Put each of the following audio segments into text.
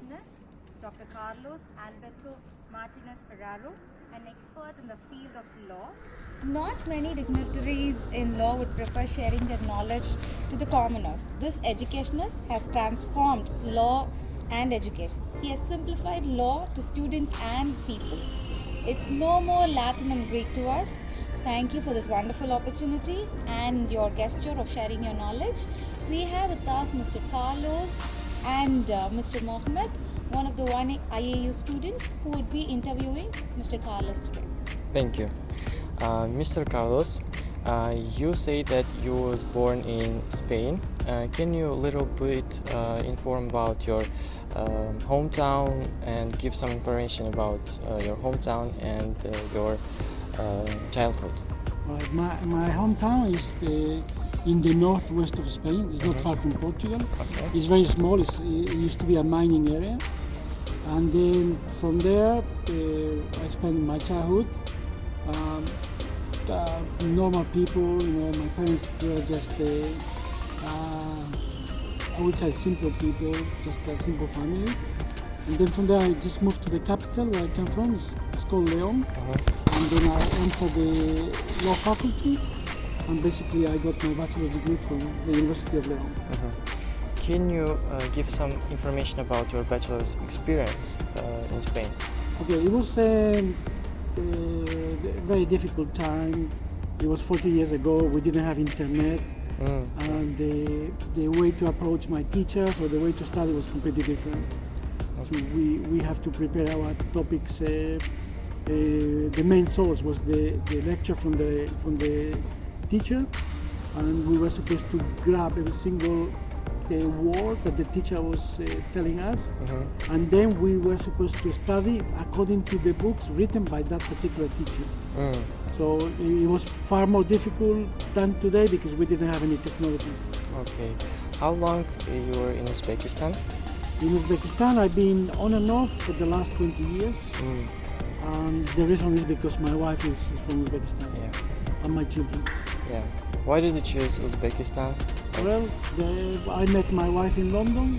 education is Dr. Carlos Alberto Martinez Ferraro, an expert in the field of law. Not many dignitaries in law would prefer sharing their knowledge to the commoners. This educationist has transformed law and education. He has simplified law to students and people. It's no more Latin and Greek to us. Thank you for this wonderful opportunity and your gesture of sharing your knowledge. We have with us Mr. Carlos and Mr. Muhammad, one of the IAU students who would be interviewing Mr. Carlos today. Thank you. Mr. Carlos, you say that you was born in Spain. Can you a little bit inform about your hometown and give some information about your hometown and your childhood? Right. My hometown is in the northwest of Spain. It's not far from Portugal. Okay. It's very small. It used to be a mining area. And then from there, I spent my childhood. Normal people, my parents were just, I would say simple people, just a simple family. And then from there, I just moved to the capital where I come from. It's called León. And then I entered the law faculty. And basically, I got my bachelor's degree from the University of León. Can you give some information about your bachelor's experience in Spain? Okay, it was a very difficult time. It was 40 years ago. We didn't have internet. And the way to approach my teachers or the way to study was completely different. So we have to prepare our topics. The main source was the lecture from the teacher, and we were supposed to grab every single word that the teacher was telling us, and then we were supposed to study according to the books written by that particular teacher. So it was far more difficult than today because we didn't have any technology. Okay. How long you were in Uzbekistan? In Uzbekistan, I've been on and off for the last 20 years. The reason is because my wife is from Uzbekistan, and my children. Yeah. Why did you choose Uzbekistan? Well, I met my wife in London.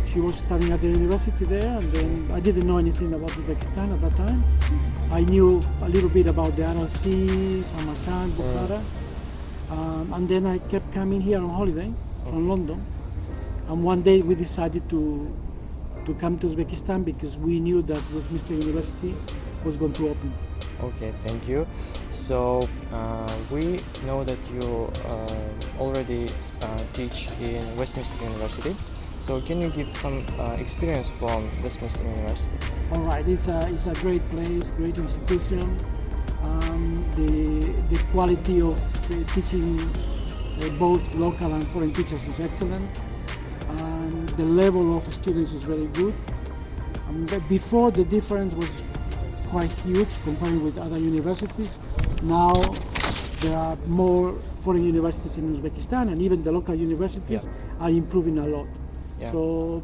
She was studying at the university there, and then I didn't know anything about Uzbekistan at that time. I knew a little bit about the RLC, Samarkand, Bukhara, and then I kept coming here on holiday from London. And one day we decided to come to Uzbekistan because we knew that Westminster University was going to open. Okay, thank you. So we know that you already teach in Westminster University. So can you give some experience from Westminster University? All right, it's a great place, great institution. The quality of teaching both local and foreign teachers is excellent. The level of students is very good. Before, the difference was quite huge comparing with other universities. Now there are more foreign universities in Uzbekistan, and even the local universities are improving a lot. So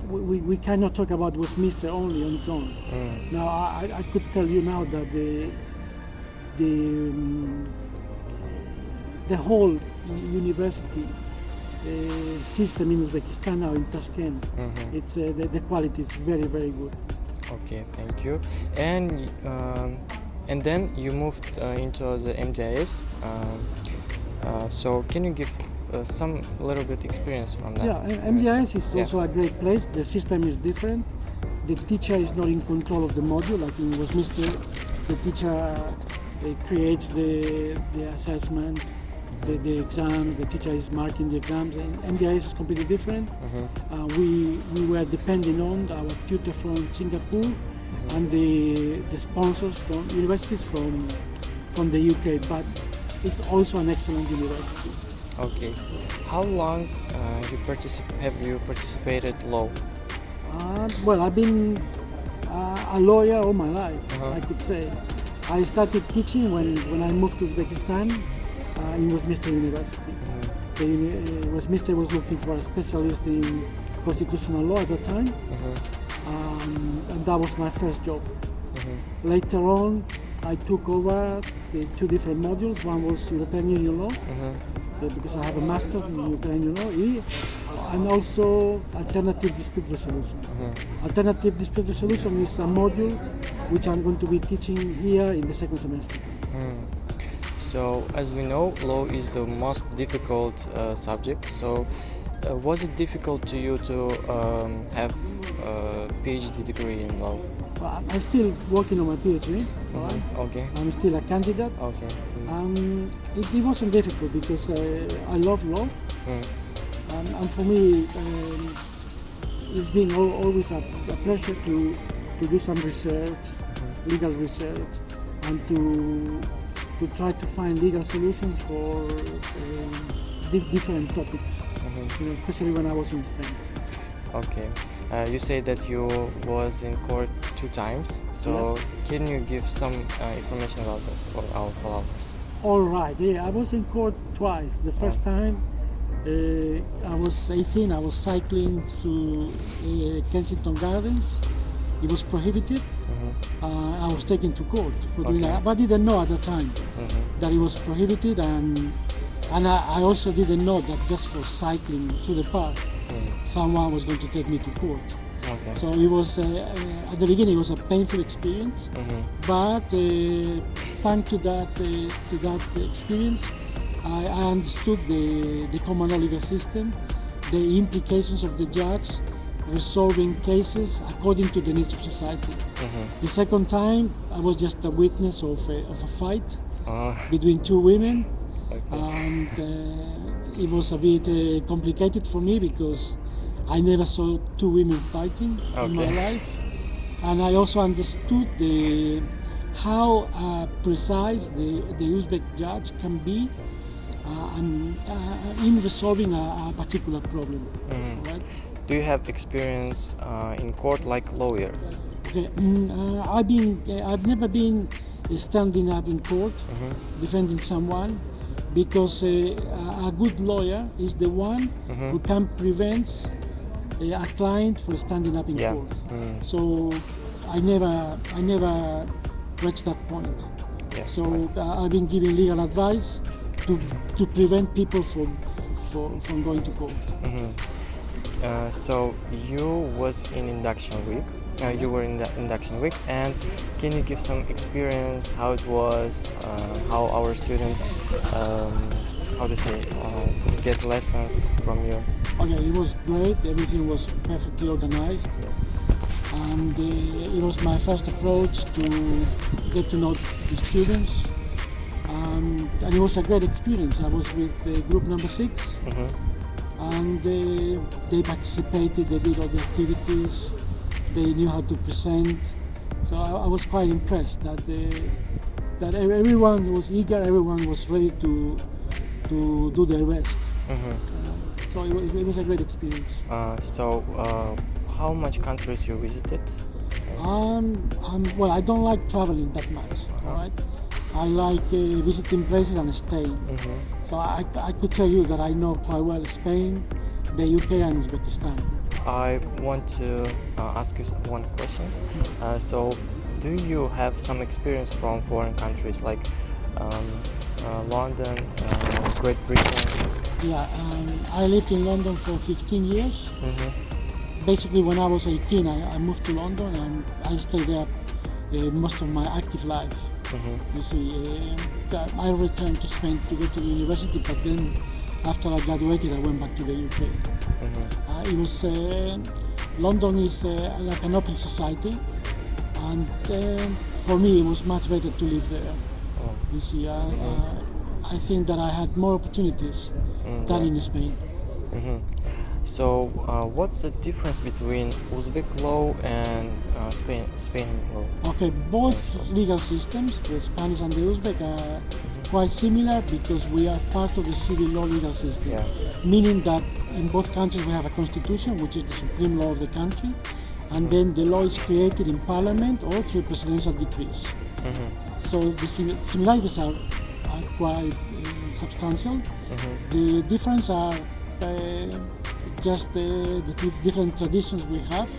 we cannot talk about Westminster only on its own. Now I could tell you now that the whole university system in Uzbekistan now in Tashkent, it's the quality is very, very good. Okay, thank you. And then you moved into the MDIS. So can you give some little bit experience from that? Yeah, MDIS is also a great place. The system is different. The teacher is not in control of the module like in Westminster. The teacher creates the assessment, the exams. The teacher is marking the exams. And MDIS is completely different. We were depending on our tutor from Singapore and the sponsors from universities from the UK, but it's also an excellent university. Okay. How long have you participated law? Well, I've been a lawyer all my life, I could say. I started teaching when I moved to Uzbekistan in Westminster University. Westminster was looking for a specialist in constitutional law at that time, and that was my first job. Later on, I took over the two different modules. One was European Union law, because I have a master's in European Union law. and also alternative dispute resolution. Alternative dispute resolution is a module which I'm going to be teaching here in the second semester. So, as we know, law is the most difficult subject. So, was it difficult to you to have a PhD degree in law? Well, I'm still working on my PhD. Right? Okay. I'm still a candidate. Okay. It wasn't difficult because I love law. And for me, it's been always a pleasure to do some research, legal research, and to try to find legal solutions for different topics, especially when I was in Spain. Okay. You say that you was in court 2 times. So can you give some information about that for our followers? All right. Yeah, I was in court twice. The first time, I was 18. I was cycling through Kensington Gardens. It was prohibited. I was taken to court for doing that, but I didn't know at the time that it was prohibited, and I also didn't know that just for cycling through the park, someone was going to take me to court. Okay. So it was at the beginning it was a painful experience, but thanks to that experience, I understood the common law legal system, the implications of the judge resolving cases according to the needs of society. The second time, I was just a witness of a fight between 2 women, and it was a bit complicated for me because I never saw 2 women fighting in my life, and I also understood how precise the Uzbek judge can be in resolving a particular problem. Right? Do you have experience in court like lawyer? Okay. I've never been standing up in court defending someone, because a good lawyer is the one who can prevent a client from standing up in court. So I never reached that point. So I've been giving legal advice to prevent people from going to court. So you was in induction week. You were in the induction week, and can you give some experience how it was, how our students, how to say, get lessons from you? Okay, it was great. Everything was perfectly organized, and it was my first approach to get to know the students, and it was a great experience. I was with group number 6. And they participated, they did all the activities, they knew how to present. So I was quite impressed that everyone was eager, everyone was ready to do their best. So it was a great experience. So how much countries you visited? Well, I don't like traveling that much, all right? I like visiting places and staying. So I could tell you that I know quite well Spain, the UK and Uzbekistan. I want to ask you one question. So do you have some experience from foreign countries like London, Great Britain? Yeah, I lived in London for 15 years. Basically when I was 18 I moved to London, and I stayed there most of my active life. You see, I returned to Spain to go to the university, but then after I graduated, I went back to the UK. It was London is like an open society, and for me it was much better to live there. You see, I think that I had more opportunities than in Spain. So, what's the difference between Uzbek law and Spain law? Okay, both legal systems, the Spanish and the Uzbek, are quite similar because we are part of the civil law legal system. Meaning that in both countries we have a constitution, which is the supreme law of the country, and then the law is created in parliament or through presidential decrees. So the similarities are quite substantial. The difference are just the different traditions we have.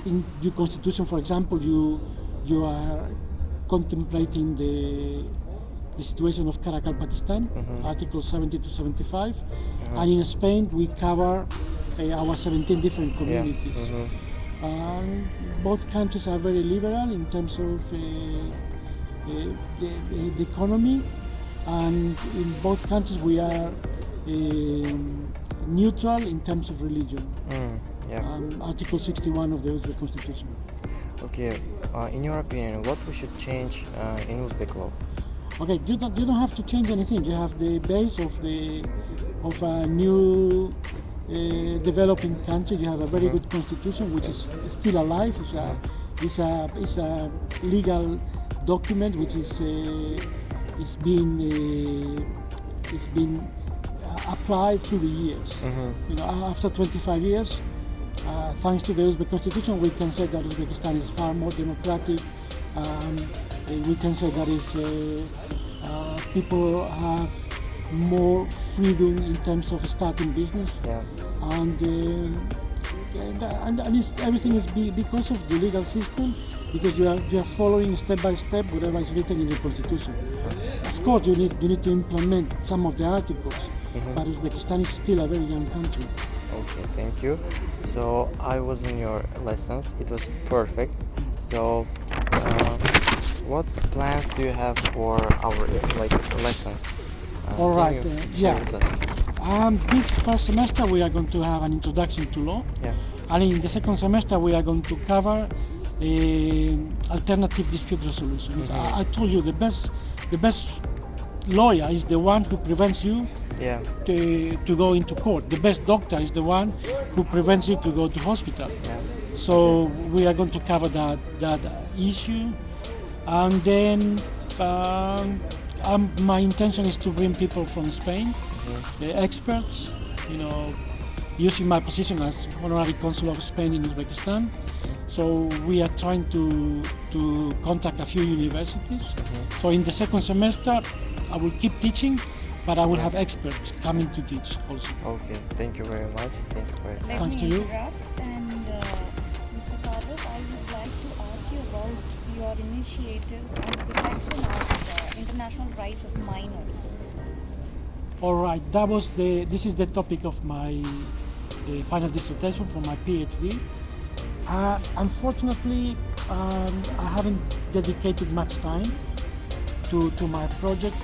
In your constitution, for example, you are contemplating the situation of Karakkal, Pakistan, Article 70 to 75. And in Spain, we cover our 17 different communities. Both countries are very liberal in terms of the economy, and in both countries we are neutral in terms of religion. Article 61 of the Uzbek Constitution. Okay, in your opinion, what we should change in Uzbek law? Okay, you don't have to change anything. You have the base of a new developing country. You have a very good constitution, which is still alive. It's a legal document which is it's been applied through the years. You know, after 25 years, thanks to the Uzbek constitution, we can say that Uzbekistan is far more democratic. We can say that people have more freedom in terms of starting business, and everything is because of the legal system, because you are following step by step whatever is written in the constitution. Of course, you need to implement some of the articles, but Uzbekistan is still a very young country. Okay, thank you. So I was in your lessons. It was perfect. So what plans do you have for our lessons? All right. Can you share with us? This first semester we are going to have an introduction to law, and in the second semester we are going to cover alternative dispute resolution. I told you the best lawyer is the one who prevents you to go into court. The best doctor is the one who prevents you to go to hospital. So we are going to cover that issue, and then my intention is to bring people from Spain, experts, you know, using my position as honorary consul of Spain in Uzbekistan. So we are trying to contact a few universities. So in the second semester, I will keep teaching, but I will have experts coming to teach also. Okay, thank you very much. Thank you for your time. Thanks to you. And Mr. Carlos, I would like to ask you about your initiative on the protection of international rights of minors. All right, this is the topic of my final dissertation for my PhD. Unfortunately, I haven't dedicated much time to my project.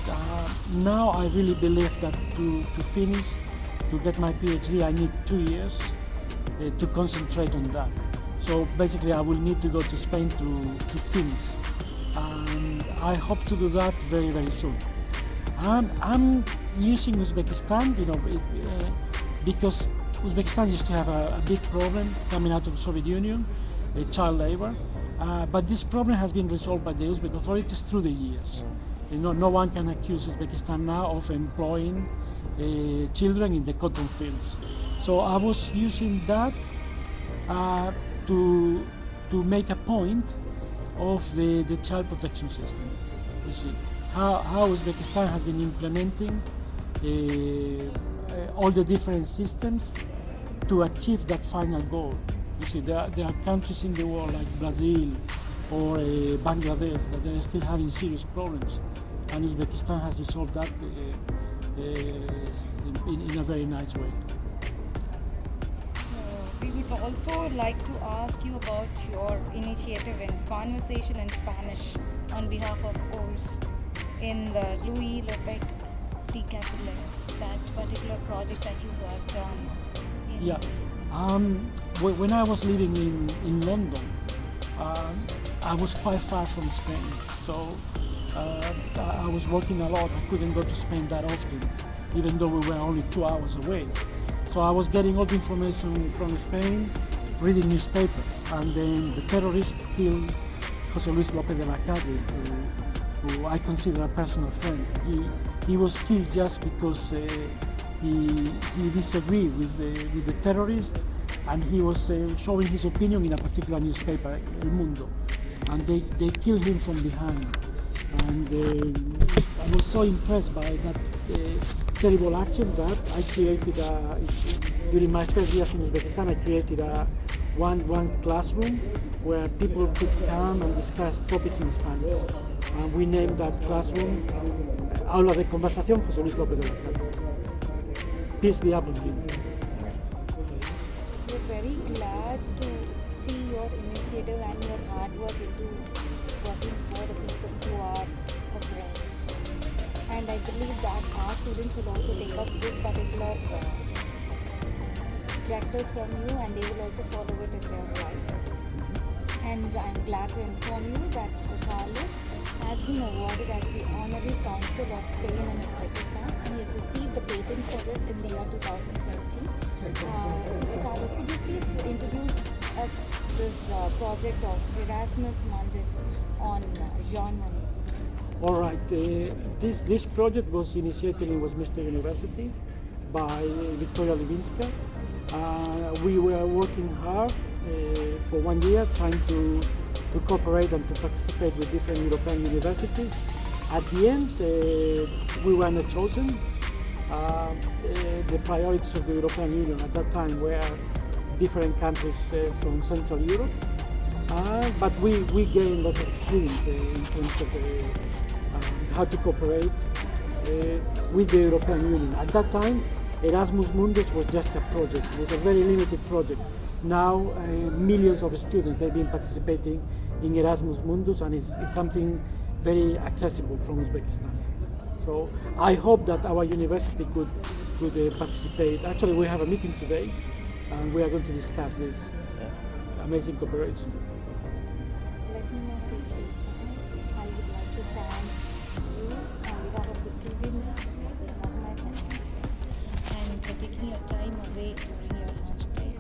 Now I really believe that to get my PhD, I need 2 years to concentrate on that. So basically, I will need to go to Spain to finish, and I hope to do that very, very soon. I'm using Uzbekistan, you know, because Uzbekistan used to have a big problem coming out of the Soviet Union, child labor. But this problem has been resolved by the Uzbek authorities through the years. You know, no one can accuse Uzbekistan now of employing children in the cotton fields. So I was using that to make a point of the child protection system. You see how Uzbekistan has been implementing all the different systems to achieve that final goal. You see, there are countries in the world like Brazil or Bangladesh that they are still having serious problems, and Uzbekistan has resolved that in a very nice way. We would also like to ask you about your initiative in conversation in Spanish on behalf of ORS in the Louis Lopec Decathlon, that particular project that you worked on. When I was living in London, I was quite far from Spain, so I was working a lot. I couldn't go to Spain that often, even though we were only 2 hours away. So I was getting all the information from Spain, reading newspapers, and then the terrorist killed José Luis López de la Calle, who I consider a personal friend. He was killed just because he disagreed with the terrorist, and he was showing his opinion in a particular newspaper, El Mundo, and they killed him from behind. And I was so impressed by that terrible action that I created during my first years in Uzbekistan, I created one classroom where people could come and discuss topics in Spanish. And we named that classroom Aula de Conversación José Luis López de la Calle. Peace be upon you. We're very glad to see your initiative and your hard work into working for the people who are oppressed. And I believe that our students will also take up this particular objective from you, and they will also follow it in their lives. And I'm glad to inform you that Mr. Carlos has been awarded as the Honorary Council of Spain and Uzbekistan, and he has received the patent for it in the year 2020. Mr. Carlos, could you please introduce us this project of Erasmus Mundus on Jean Monnet? All right, this project was initiated in Westminster University by Victoria Levinska. We were working hard for 1 year trying to cooperate and to participate with different European universities. At the end, we were not chosen. The priorities of the European Union at that time were different countries from Central Europe. But we gained a lot of experience in terms of how to cooperate with the European Union. At that time, Erasmus Mundus was just a project. It was a very limited project. Now, millions of students, they've been participating in Erasmus Mundus, and it's something very accessible from Uzbekistan. So I hope that our university could participate. Actually, we have a meeting today, and we are going to discuss this amazing cooperation. Let me not take your time. I would like to thank you on behalf of the students, Mr. Muhammad, and for taking your time away during your lunch break,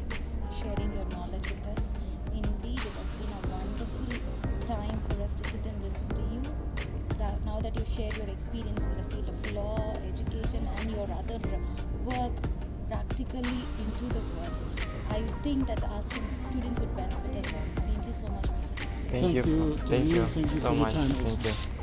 sharing your knowledge with us. Indeed, it has been a wonderful time for us to sit and listen to you. Now that you shared your experience in the field of law, education, and your other work practically into the world, I think that our students would benefit a lot. Thank you so much, Mr. Thank you Thank you so for your much. time. Thank you.